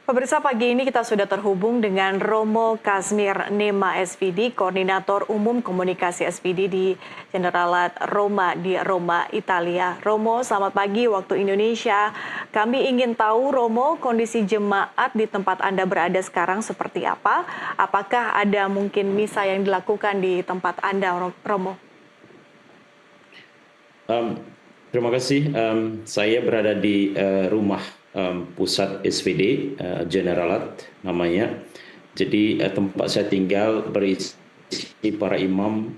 Pemirsa, pagi ini kita sudah terhubung dengan Romo Kazmir Nema SVD, Koordinator Umum Komunikasi SVD di Generalat Roma di Roma, Italia. Romo, selamat pagi waktu Indonesia. Kami ingin tahu, Romo, kondisi jemaat di tempat Anda berada sekarang seperti apa? Apakah ada mungkin misa yang dilakukan di tempat Anda, Romo? Terima kasih. Saya berada di rumah pusat SVD Generalat namanya. Jadi tempat saya tinggal berisi para imam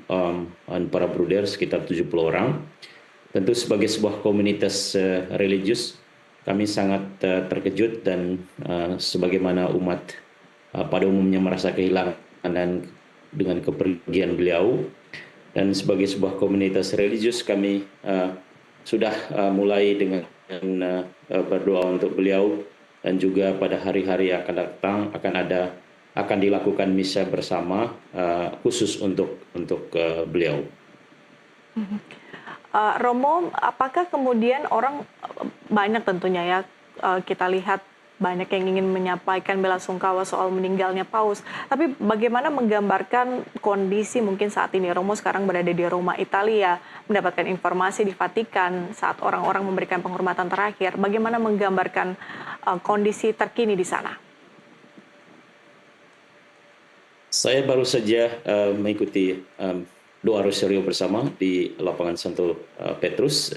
dan para bruder sekitar 70 orang. Tentu sebagai sebuah komunitas religius, kami sangat terkejut dan sebagaimana umat pada umumnya merasa kehilangan dan dengan kepergian beliau. Dan sebagai sebuah komunitas religius kami sudah mulai dengan berdoa untuk beliau, dan juga pada hari-hari yang akan datang akan dilakukan misa bersama khusus untuk beliau. Romo, apakah kemudian orang banyak tentunya ya, kita lihat banyak yang ingin menyampaikan bela sungkawa soal meninggalnya Paus. Tapi bagaimana menggambarkan kondisi mungkin saat ini? Romo sekarang berada di Roma, Italia, mendapatkan informasi di Vatikan saat orang-orang memberikan penghormatan terakhir. Bagaimana menggambarkan kondisi terkini di sana? Saya baru saja mengikuti doa rosario bersama di lapangan Santo Petrus,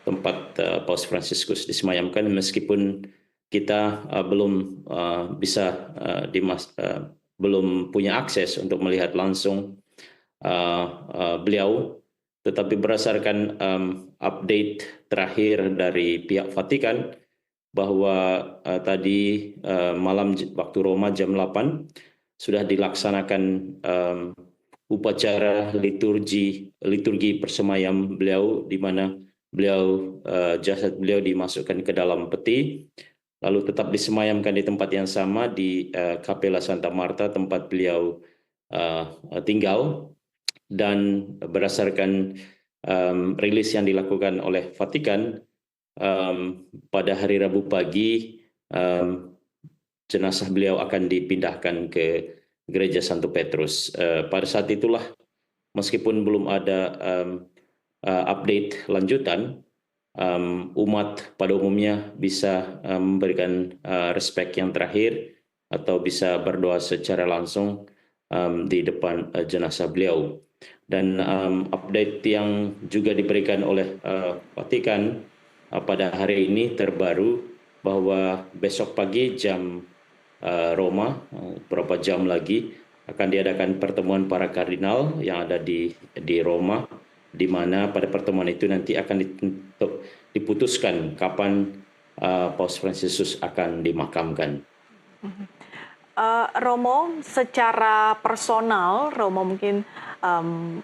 tempat Paus Fransiskus disemayamkan, meskipun kita belum punya akses untuk melihat langsung beliau, tetapi berdasarkan update terakhir dari pihak Vatikan bahwa tadi malam waktu Roma jam 8 sudah dilaksanakan upacara liturgi persemayam beliau, di mana jasad beliau dimasukkan ke dalam peti, lalu tetap disemayamkan di tempat yang sama di Kapela Santa Marta tempat beliau tinggal. Dan berdasarkan rilis yang dilakukan oleh Vatikan, pada hari Rabu pagi jenazah beliau akan dipindahkan ke Gereja Santo Petrus. Pada saat itulah, meskipun belum ada update lanjutan, umat pada umumnya bisa memberikan respek yang terakhir atau bisa berdoa secara langsung di depan jenazah beliau. Dan update yang juga diberikan oleh Vatikan pada hari ini terbaru, bahwa besok pagi jam Roma, beberapa jam lagi akan diadakan pertemuan para kardinal yang ada di Roma, di mana pada pertemuan itu nanti akan diputuskan kapan Paus Fransiskus akan dimakamkan. Romo, secara personal, Romo mungkin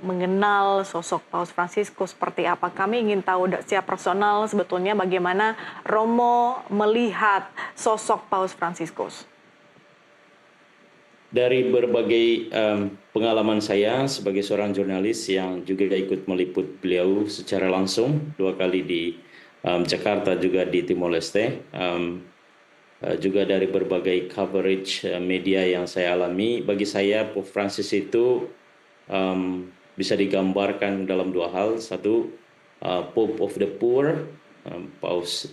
mengenal sosok Paus Fransiskus seperti apa. Kami ingin tahu secara personal sebetulnya bagaimana Romo melihat sosok Paus Fransiskus. Dari berbagai pengalaman saya sebagai seorang jurnalis yang juga ikut meliput beliau secara langsung 2 kali di Jakarta, juga di Timor Leste, juga dari berbagai coverage media yang saya alami, bagi saya Pope Francis itu bisa digambarkan dalam 2 hal. Satu, Pope of the Poor, Paus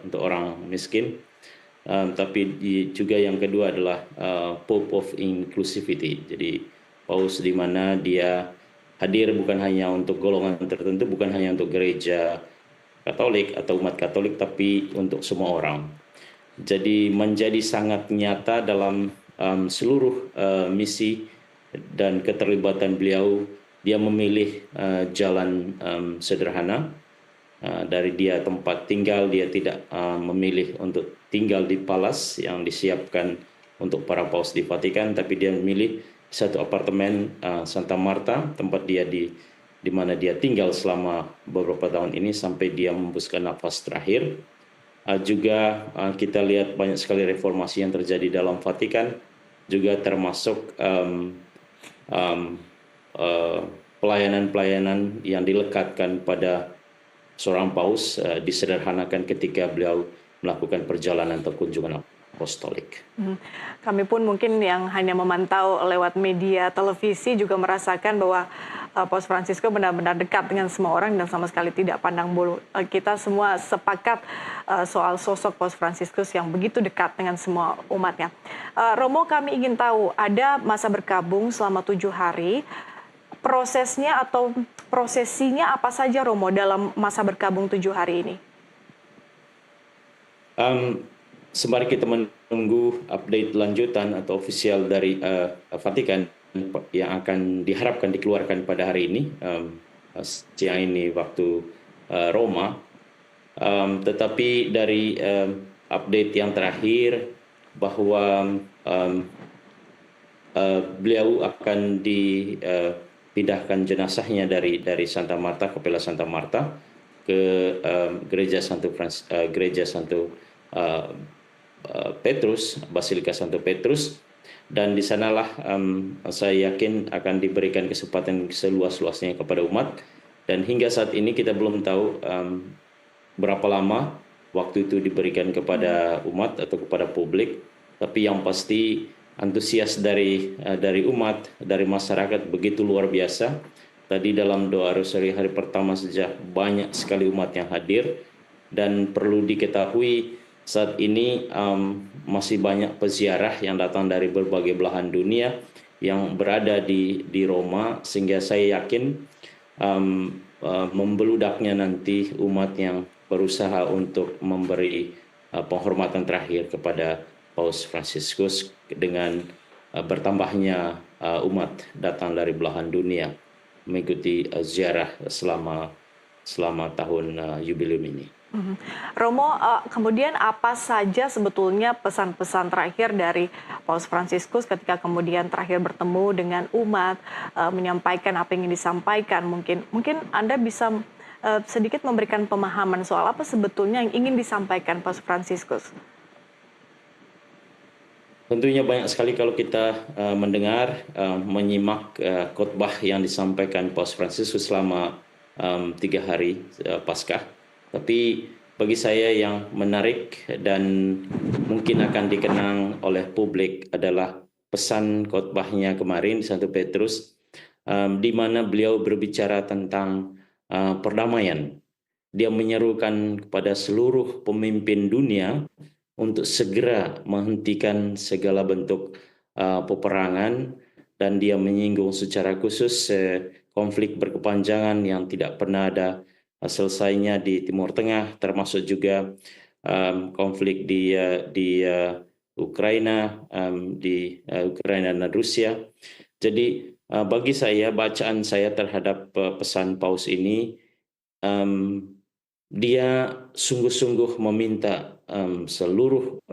untuk orang miskin. Tapi juga yang kedua adalah Pope of Inclusivity. Jadi Paus di mana dia hadir bukan hanya untuk golongan tertentu, bukan hanya untuk gereja Katolik atau umat Katolik, tapi untuk semua orang. Jadi menjadi sangat nyata dalam seluruh misi dan keterlibatan beliau. Dia memilih jalan sederhana. Dari dia tempat tinggal, dia tidak memilih untuk tinggal di palas yang disiapkan untuk para paus di Vatikan, tapi dia memilih satu apartemen Santa Marta, tempat dia di mana dia tinggal selama beberapa tahun ini sampai dia membuskan nafas terakhir. Juga kita lihat banyak sekali reformasi yang terjadi dalam Vatikan, juga termasuk pelayanan-pelayanan yang dilekatkan pada seorang paus disederhanakan ketika beliau melakukan perjalanan atau kunjungan. apostolik. Kami pun mungkin yang hanya memantau lewat media televisi juga merasakan bahwa Paus Fransiskus benar-benar dekat dengan semua orang dan sama sekali tidak pandang bulu. Kita semua sepakat soal sosok Paus Fransiskus yang begitu dekat dengan semua umatnya. Romo, kami ingin tahu, ada masa berkabung selama 7 hari. Prosesnya atau prosesinya apa saja, Romo, dalam masa berkabung 7 hari ini? Sembari kita menunggu update lanjutan atau ofisial dari Vatikan yang akan diharapkan dikeluarkan pada hari ini, siang ini waktu Roma, tetapi dari update yang terakhir bahwa beliau akan dipindahkan jenazahnya dari Santa Marta, Kapela Santa Marta ke Gereja Santo Petrus, Basilika Santo Petrus, dan di sanalah saya yakin akan diberikan kesempatan seluas-luasnya kepada umat. Dan hingga saat ini kita belum tahu berapa lama waktu itu diberikan kepada umat atau kepada publik, tapi yang pasti antusias dari umat, dari masyarakat begitu luar biasa. Tadi dalam doa rosari hari pertama saja banyak sekali umat yang hadir, dan perlu diketahui saat ini masih banyak peziarah yang datang dari berbagai belahan dunia yang berada di Roma, sehingga saya yakin membeludaknya nanti umat yang berusaha untuk memberi penghormatan terakhir kepada Paus Fransiskus dengan bertambahnya umat datang dari belahan dunia mengikuti ziarah selama tahun jubileum ini. Romo, kemudian apa saja sebetulnya pesan-pesan terakhir dari Paus Fransiskus ketika kemudian terakhir bertemu dengan umat, menyampaikan apa yang ingin disampaikan? Mungkin Anda bisa sedikit memberikan pemahaman soal apa sebetulnya yang ingin disampaikan Paus Fransiskus. Tentunya banyak sekali kalau kita mendengar, menyimak khotbah yang disampaikan Paus Fransiskus selama 3 hari Paskah. Tapi bagi saya yang menarik dan mungkin akan dikenang oleh publik adalah pesan khotbahnya kemarin di Santo Petrus, di mana beliau berbicara tentang perdamaian. Dia menyerukan kepada seluruh pemimpin dunia untuk segera menghentikan segala bentuk peperangan, dan dia menyinggung secara khusus konflik berkepanjangan yang tidak pernah ada selesainya di Timur Tengah, termasuk juga konflik di Ukraina, Ukraina dan Rusia. Jadi bagi saya, bacaan saya terhadap pesan Paus ini, dia sungguh-sungguh meminta seluruh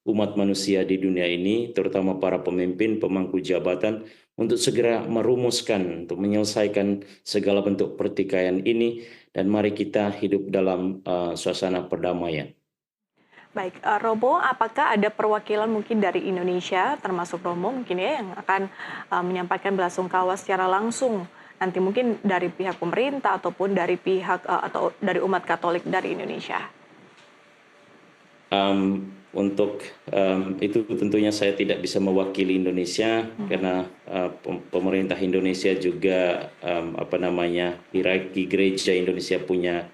umat manusia di dunia ini, terutama para pemimpin, pemangku jabatan, untuk segera merumuskan, untuk menyelesaikan segala bentuk pertikaian ini, dan mari kita hidup dalam suasana perdamaian. Baik, Romo, apakah ada perwakilan mungkin dari Indonesia, termasuk Romo mungkin ya, yang akan menyampaikan belasungkawa secara langsung nanti mungkin dari pihak pemerintah ataupun dari pihak atau dari umat Katolik dari Indonesia? Untuk itu tentunya saya tidak bisa mewakili Indonesia, karena pemerintah Indonesia juga hierarki gereja Indonesia punya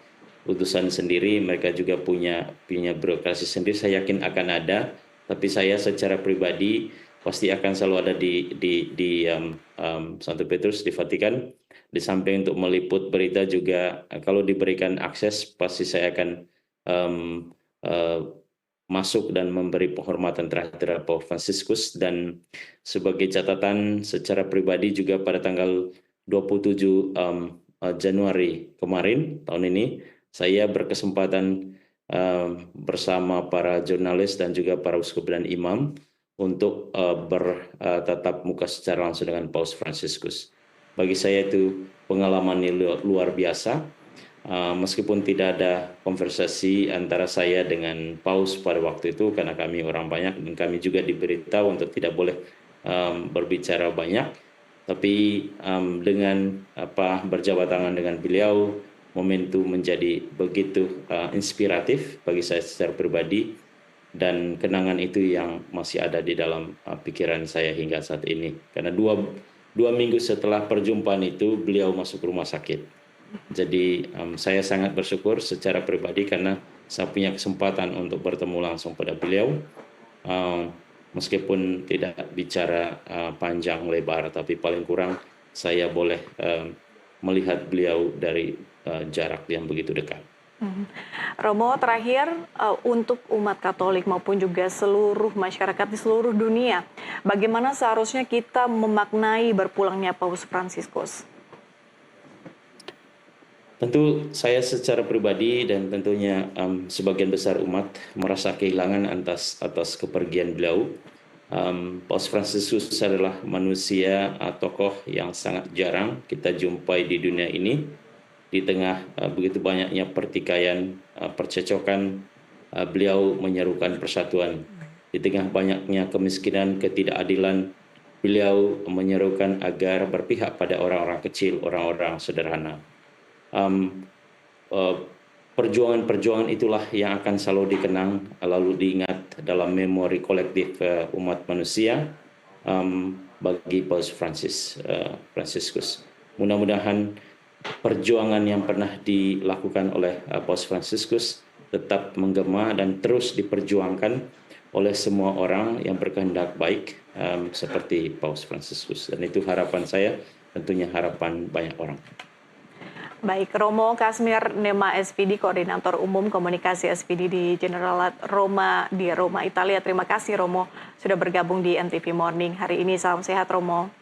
utusan sendiri, mereka juga punya birokrasi sendiri. Saya yakin akan ada, tapi saya secara pribadi pasti akan selalu ada di Santo Petrus, di Vatikan. Di samping untuk meliput berita juga, kalau diberikan akses pasti saya akan masuk dan memberi penghormatan terhadap Paus Fransiskus. Dan sebagai catatan secara pribadi juga, pada tanggal 27 Januari kemarin tahun ini, saya berkesempatan bersama para jurnalis dan juga para uskup dan imam untuk bertatap muka secara langsung dengan Paus Fransiskus. Bagi saya itu pengalaman yang luar biasa, meskipun tidak ada konversasi antara saya dengan Paus pada waktu itu, karena kami orang banyak dan kami juga diberitahu untuk tidak boleh berbicara banyak. Tapi dengan berjabat tangan dengan beliau, momentum menjadi begitu inspiratif bagi saya secara pribadi, dan kenangan itu yang masih ada di dalam pikiran saya hingga saat ini. Karena dua minggu setelah perjumpaan itu beliau masuk rumah sakit. Jadi saya sangat bersyukur secara pribadi karena saya punya kesempatan untuk bertemu langsung pada beliau. Meskipun tidak bicara panjang lebar, tapi paling kurang saya boleh melihat beliau dari jarak yang begitu dekat. Romo, terakhir untuk umat Katolik maupun juga seluruh masyarakat di seluruh dunia, bagaimana seharusnya kita memaknai berpulangnya Paus Fransiskus? Tentu saya secara pribadi dan tentunya sebagian besar umat merasa kehilangan atas kepergian beliau. Paus Fransiskus adalah manusia, tokoh yang sangat jarang kita jumpai di dunia ini. Di tengah begitu banyaknya pertikaian, percecokan, beliau menyerukan persatuan. Di tengah banyaknya kemiskinan, ketidakadilan, beliau menyerukan agar berpihak pada orang-orang kecil, orang-orang sederhana. Perjuangan-perjuangan itulah yang akan selalu dikenang, lalu diingat dalam memori kolektif umat manusia bagi Paus Fransiskus. Mudah-mudahan perjuangan yang pernah dilakukan oleh Paus Fransiskus tetap menggema dan terus diperjuangkan oleh semua orang yang berkehendak baik seperti Paus Fransiskus. Dan itu harapan saya, tentunya harapan banyak orang. Baik, Romo Kazmir Nema SPD, Koordinator Umum Komunikasi SPD di Generalat Roma di Roma, Italia. Terima kasih Romo sudah bergabung di NTV Morning hari ini. Salam sehat Romo.